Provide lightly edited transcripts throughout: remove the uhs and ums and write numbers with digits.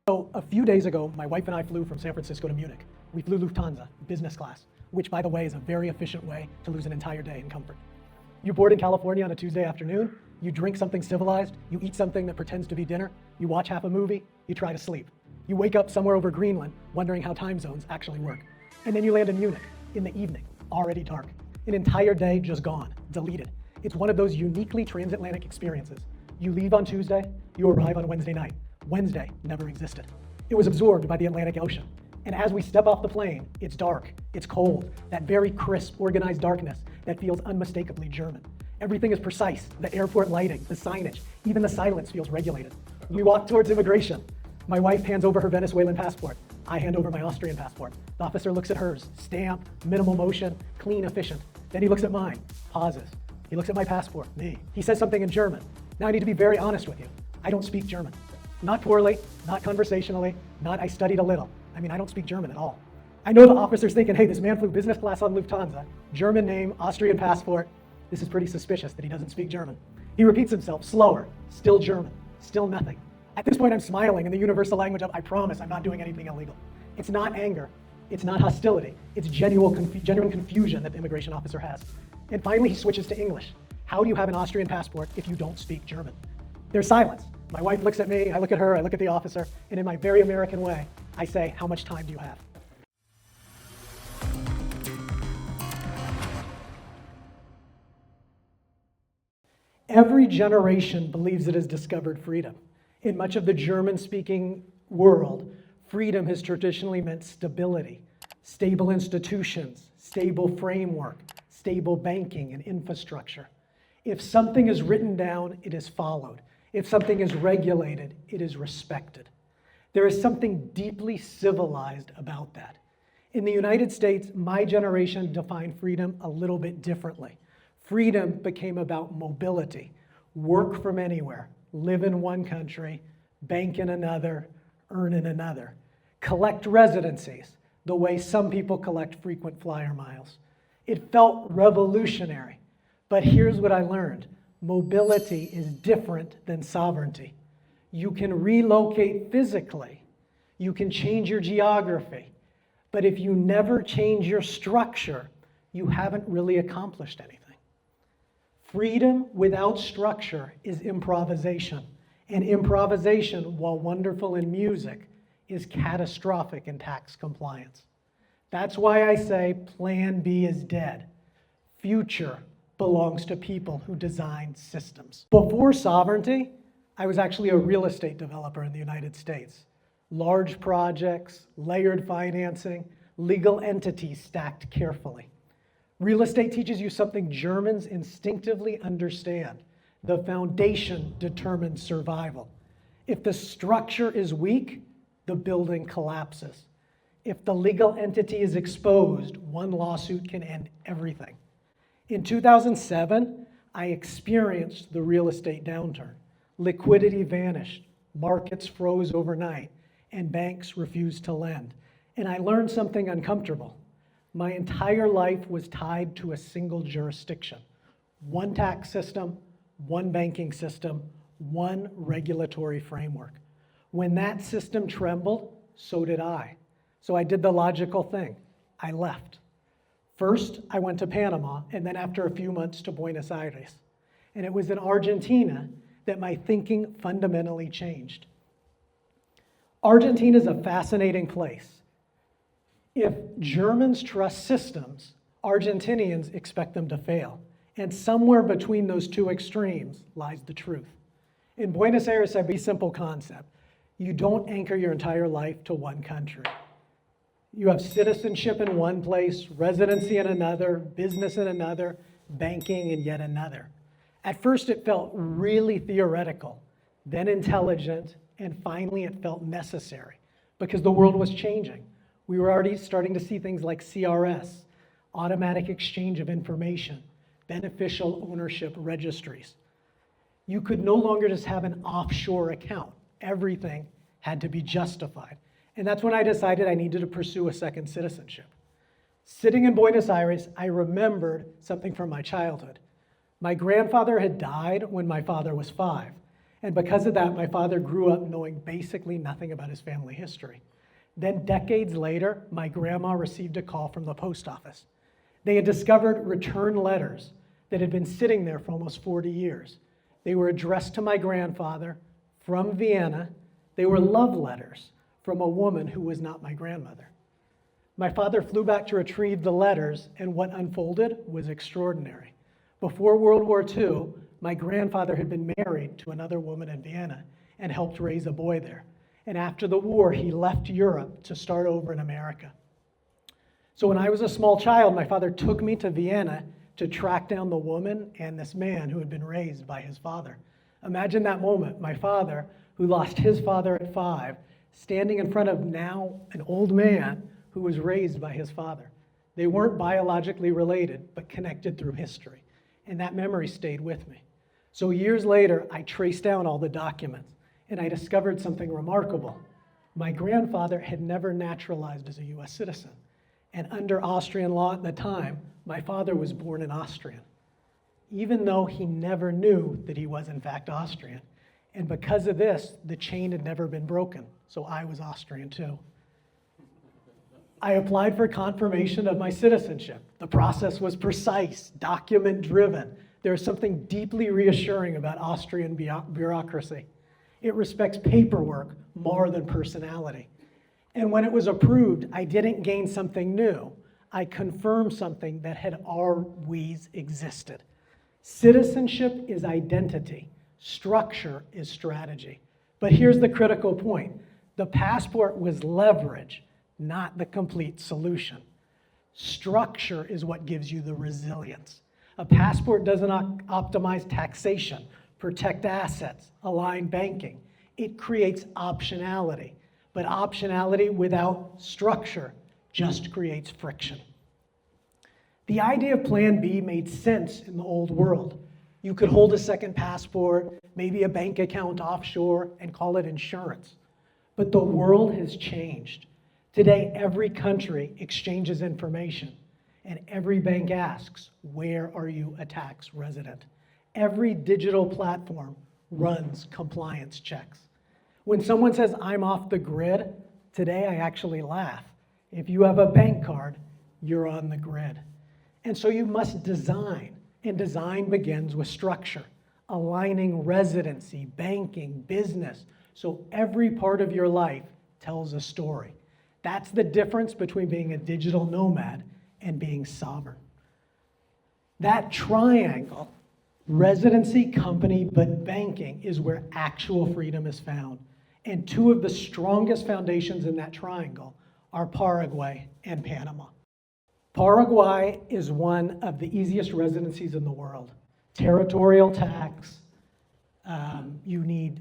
So a few days ago, my wife and I flew from San Francisco to Munich. We flew Lufthansa, business class, which by the way is a very efficient way to lose an entire day in comfort. You board in California on a Tuesday afternoon, you drink something civilized, you eat something that pretends to be dinner, you watch half a movie, you try to sleep. You wake up somewhere over Greenland, wondering how time zones actually work. And then you land in Munich in the evening, already dark. An entire day just gone, deleted. It's one of those uniquely transatlantic experiences. You leave on Tuesday, you arrive on Wednesday night. Wednesday never existed. It was absorbed by the Atlantic Ocean. And as we step off the plane, it's dark, it's cold, that very crisp, organized darkness that feels unmistakably German. Everything is precise, the airport lighting, the signage, even the silence feels regulated. We walk towards immigration. My wife hands over her Venezuelan passport. I hand over my Austrian passport. The officer looks at hers, stamp, minimal motion, clean, efficient. Then he looks at mine, pauses. He looks at my passport, me. He says something in German. Now I need to be very honest with you. I don't speak German. Not poorly, not conversationally, not I studied a little. I don't speak German at all. I know the officer's thinking, hey, this man flew business class on Lufthansa, German name, Austrian passport. This is pretty suspicious that he doesn't speak German. He repeats himself, slower, still German, still nothing. At this point, I'm smiling in the universal language of, I promise I'm not doing anything illegal. It's not anger, it's not hostility, it's genuine confusion that the immigration officer has. And finally, he switches to English. How do you have an Austrian passport if you don't speak German? There's silence. My wife looks at me, I look at her, I look at the officer, and in my very American way, I say, how much time do you have? Every generation believes it has discovered freedom. In much of the German-speaking world, freedom has traditionally meant stability, stable institutions, stable framework, stable banking and infrastructure. If something is written down, it is followed. If something is regulated, it is respected. There is something deeply civilized about that. In the United States, my generation defined freedom a little bit differently. Freedom became about mobility, work from anywhere, live in one country, bank in another, earn in another, collect residencies, the way some people collect frequent flyer miles. It felt revolutionary, but here's what I learned. Mobility is different than sovereignty. You can relocate physically, you can change your geography, but if you never change your structure, you haven't really accomplished anything. Freedom without structure is improvisation, and improvisation, while wonderful in music, is catastrophic in tax compliance. That's why I say Plan B is dead. Future belongs to people who design systems. Before sovereignty, I was actually a real estate developer in the United States. Large projects, layered financing, legal entities stacked carefully. Real estate teaches you something Germans instinctively understand. The foundation determines survival. If the structure is weak, the building collapses. If the legal entity is exposed, one lawsuit can end everything. In 2007, I experienced the real estate downturn. Liquidity vanished, markets froze overnight, and banks refused to lend. And I learned something uncomfortable. My entire life was tied to a single jurisdiction. One tax system, one banking system, one regulatory framework. When that system trembled, so did I. So I did the logical thing. I left. First, I went to Panama, and then after a few months to Buenos Aires. And it was in Argentina that my thinking fundamentally changed. Argentina is a fascinating place. If Germans trust systems, Argentinians expect them to fail. And somewhere between those two extremes lies the truth. In Buenos Aires, I have a simple concept. You don't anchor your entire life to one country. You have citizenship in one place, residency in another, business in another, banking in yet another. At first it felt really theoretical, then intelligent, and finally it felt necessary because the world was changing. We were already starting to see things like CRS, automatic exchange of information, beneficial ownership registries. You could no longer just have an offshore account. Everything had to be justified. And that's when I decided I needed to pursue a second citizenship. Sitting in Buenos Aires, I remembered something from my childhood. My grandfather had died when my father was 5, And because of that, my father grew up knowing basically nothing about his family history. Then decades later, my grandma received a call from the post office. They had discovered return letters that had been sitting there for almost 40 years. They were addressed to my grandfather from Vienna. They were love letters from a woman who was not my grandmother. My father flew back to retrieve the letters, and what unfolded was extraordinary. Before World War II, my grandfather had been married to another woman in Vienna and helped raise a boy there. And after the war, he left Europe to start over in America. So when I was a small child, my father took me to Vienna to track down the woman and this man who had been raised by his father. Imagine that moment, my father, who lost his father at 5, standing in front of now an old man who was raised by his father. They weren't biologically related, but connected through history. And that memory stayed with me. So years later, I traced down all the documents, and I discovered something remarkable. My grandfather had never naturalized as a US citizen. And under Austrian law at the time, my father was born an Austrian, even though he never knew that he was in fact Austrian. And because of this, the chain had never been broken, so I was Austrian too. I applied for confirmation of my citizenship. The process was precise, document-driven. There is something deeply reassuring about Austrian bureaucracy. It respects paperwork more than personality. And when it was approved, I didn't gain something new. I confirmed something that had always existed. Citizenship is identity. Structure is strategy. But here's the critical point. The passport was leverage, not the complete solution. Structure is what gives you the resilience. A passport doesn't optimize taxation, protect assets, align banking. It creates optionality. But optionality without structure just creates friction. The idea of Plan B made sense in the old world. You could hold a second passport, maybe a bank account offshore, and call it insurance. But the world has changed. Today, every country exchanges information, and every bank asks, where are you a tax resident? Every digital platform runs compliance checks. When someone says, I'm off the grid, today I actually laugh. If you have a bank card, you're on the grid. And so you must design, and design begins with structure, aligning residency, banking, business, so every part of your life tells a story. That's the difference between being a digital nomad and being sovereign. That triangle, residency, company, but banking, is where actual freedom is found. And two of the strongest foundations in that triangle are Paraguay and Panama. Paraguay is one of the easiest residencies in the world. Territorial tax, you need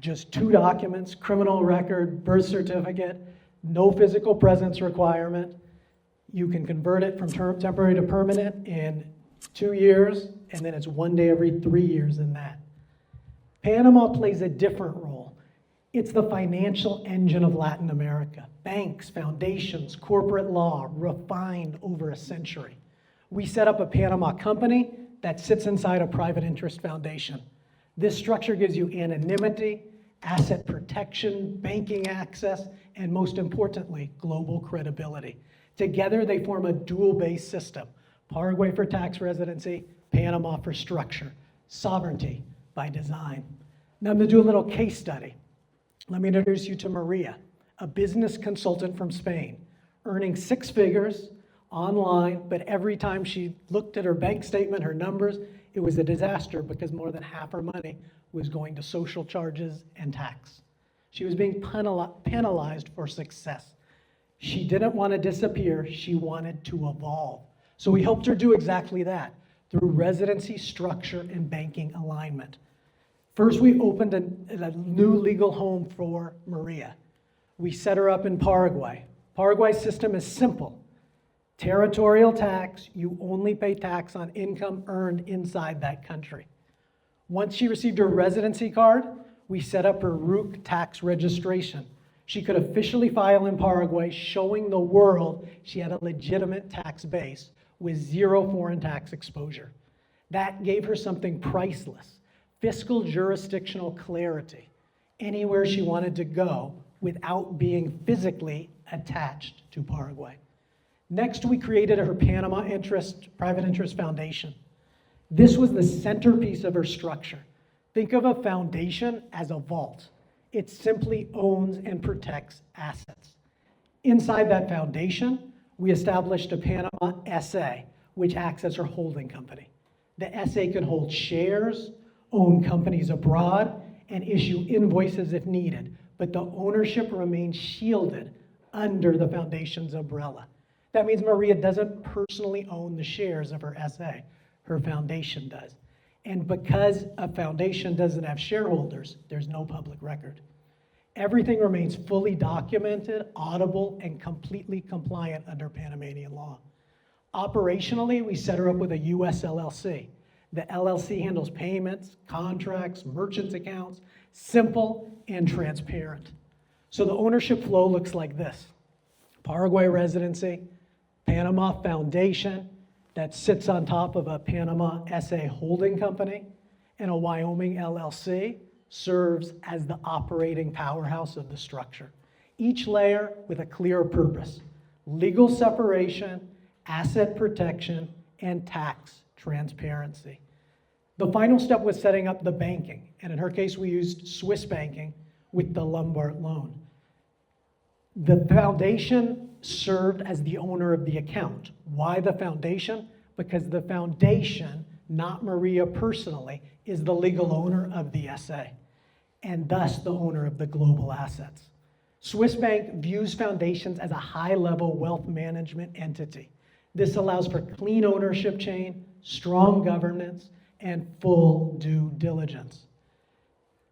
just 2 documents, criminal record, birth certificate, no physical presence requirement. You can convert it from temporary to permanent in 2 years, and then it's 1 day every 3 years in that. Panama plays a different role. It's the financial engine of Latin America. Banks, foundations, corporate law, refined over a century. We set up a Panama company that sits inside a private interest foundation. This structure gives you anonymity, asset protection, banking access, and most importantly, global credibility. Together, they form a dual-based system. Paraguay for tax residency, Panama for structure. Sovereignty by design. Now I'm going to do a little case study. Let me introduce you to Maria, a business consultant from Spain, earning 6 figures online, but every time she looked at her bank statement, her numbers, it was a disaster because more than half her money was going to social charges and tax. She was being penalized for success. She didn't want to disappear, she wanted to evolve. So we helped her do exactly that through residency, structure, and banking alignment. First, we opened a new legal home for Maria. We set her up in Paraguay. Paraguay's system is simple. Territorial tax, you only pay tax on income earned inside that country. Once she received her residency card, we set up her RUC tax registration. She could officially file in Paraguay, showing the world she had a legitimate tax base with 0 foreign tax exposure. That gave her something priceless, fiscal jurisdictional clarity, anywhere she wanted to go without being physically attached to Paraguay. Next, we created her Panama Private Interest Foundation. This was the centerpiece of her structure. Think of a foundation as a vault. It simply owns and protects assets. Inside that foundation, we established a Panama SA, which acts as her holding company. The SA can hold shares, own companies abroad, and issue invoices if needed, but the ownership remains shielded under the foundation's umbrella. That means Maria doesn't personally own the shares of her SA, her foundation does. And because a foundation doesn't have shareholders, there's no public record. Everything remains fully documented, audible, and completely compliant under Panamanian law. Operationally, we set her up with a US LLC. The LLC handles payments, contracts, merchants accounts, simple and transparent. So the ownership flow looks like this. Paraguay residency, Panama foundation that sits on top of a Panama SA holding company, and a Wyoming LLC serves as the operating powerhouse of the structure. Each layer with a clear purpose: legal separation, asset protection, and tax transparency. The final step was setting up the banking, and in her case, we used Swiss banking with the Lombard loan. The foundation served as the owner of the account. Why the foundation? Because the foundation, not Maria personally, is the legal owner of the SA, and thus the owner of the global assets. Swiss Bank views foundations as a high-level wealth management entity. This allows for clean ownership chain, strong governance, and full due diligence.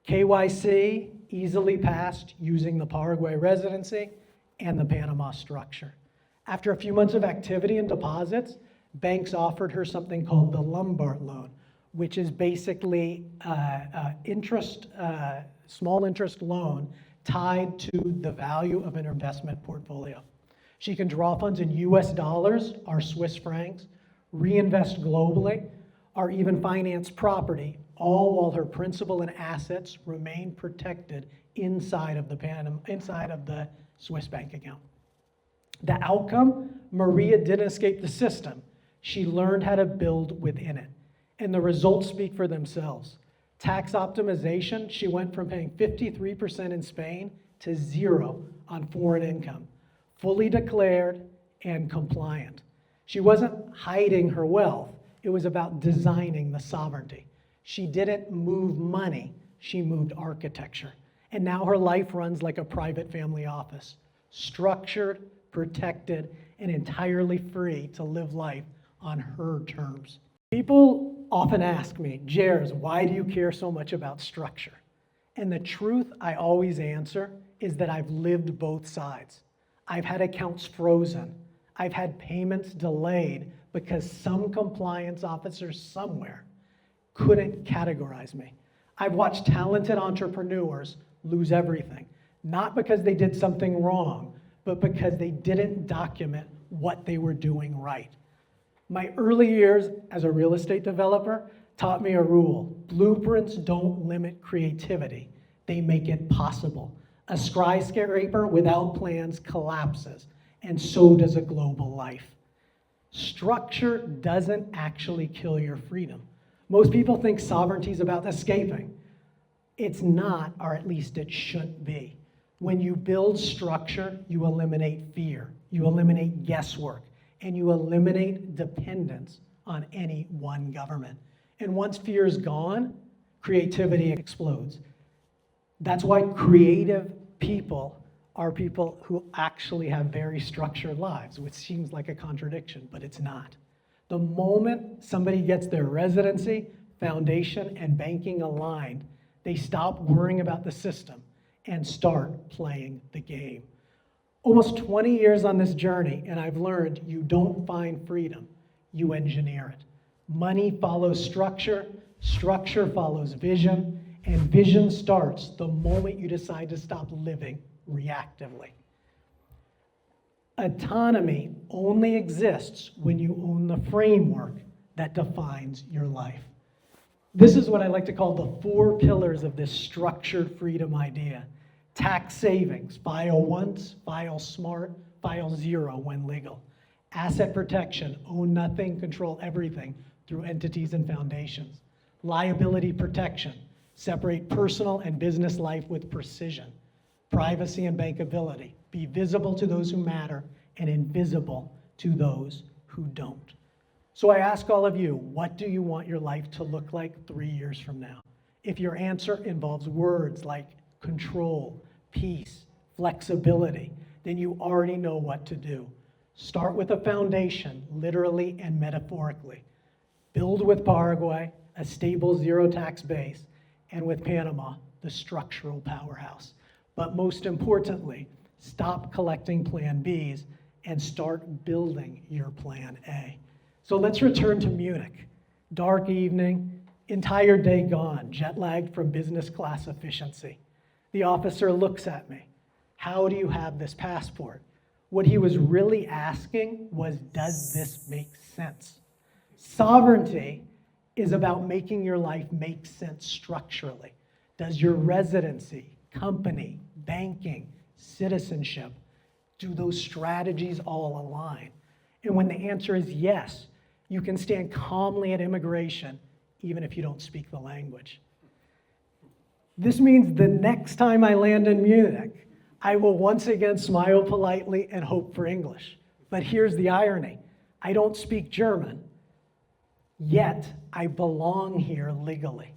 KYC easily passed using the Paraguay residency and the Panama structure. After a few months of activity and deposits, banks offered her something called the Lombard loan, which is basically small interest loan tied to the value of an investment portfolio. She can draw funds in US dollars or Swiss francs, reinvest globally, or even finance property, all while her principal and assets remain protected inside of the Swiss bank account. The outcome, Maria didn't escape the system. She learned how to build within it, and the results speak for themselves. Tax optimization, she went from paying 53% in Spain to 0 on foreign income, fully declared and compliant. She wasn't hiding her wealth. It was about designing the sovereignty. She didn't move money, she moved architecture. And now her life runs like a private family office, structured, protected, and entirely free to live life on her terms. People often ask me, Jers, why do you care so much about structure? And the truth I always answer is that I've lived both sides. I've had accounts frozen. I've had payments delayed because some compliance officer somewhere couldn't categorize me. I've watched talented entrepreneurs lose everything, not because they did something wrong, but because they didn't document what they were doing right. My early years as a real estate developer taught me a rule: blueprints don't limit creativity, they make it possible. A skyscraper without plans collapses, and so does a global life. Structure doesn't actually kill your freedom. Most people think sovereignty is about escaping. It's not, or at least it shouldn't be. When you build structure, you eliminate fear, you eliminate guesswork, and you eliminate dependence on any one government. And once fear is gone, creativity explodes. That's why creative people are people who actually have very structured lives, which seems like a contradiction, but it's not. The moment somebody gets their residency, foundation, and banking aligned, they stop worrying about the system and start playing the game. Almost 20 years on this journey, and I've learned you don't find freedom, you engineer it. Money follows structure, structure follows vision, and vision starts the moment you decide to stop living reactively. Autonomy only exists when you own the framework that defines your life. This is what I like to call the 4 pillars of this structured freedom idea. Tax savings, file once, file smart, file 0 when legal. Asset protection, own nothing, control everything through entities and foundations. Liability protection, separate personal and business life with precision. Privacy and bankability, be visible to those who matter and invisible to those who don't. So I ask all of you, what do you want your life to look like 3 years from now? If your answer involves words like control, peace, flexibility, then you already know what to do. Start with a foundation, literally and metaphorically. Build with Paraguay, a stable 0 tax base, and with Panama, the structural powerhouse. But most importantly, stop collecting Plan Bs and start building your Plan A. So let's return to Munich. Dark evening, entire day gone, jet lagged from business class efficiency. The officer looks at me. How do you have this passport? What he was really asking was, does this make sense? Sovereignty is about making your life make sense structurally. Does your residency, company, banking, citizenship, do those strategies all align? And when the answer is yes, you can stand calmly at immigration, even if you don't speak the language. This means the next time I land in Munich, I will once again smile politely and hope for English. But here's the irony. I don't speak German, yet I belong here legally.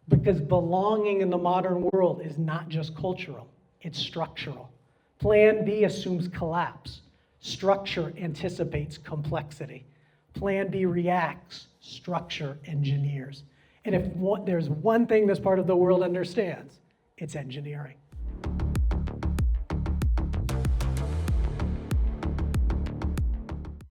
Because belonging in the modern world is not just cultural, it's structural. Plan B assumes collapse. Structure anticipates complexity. Plan B reacts, structure engineers. And if there's one thing this part of the world understands, it's engineering.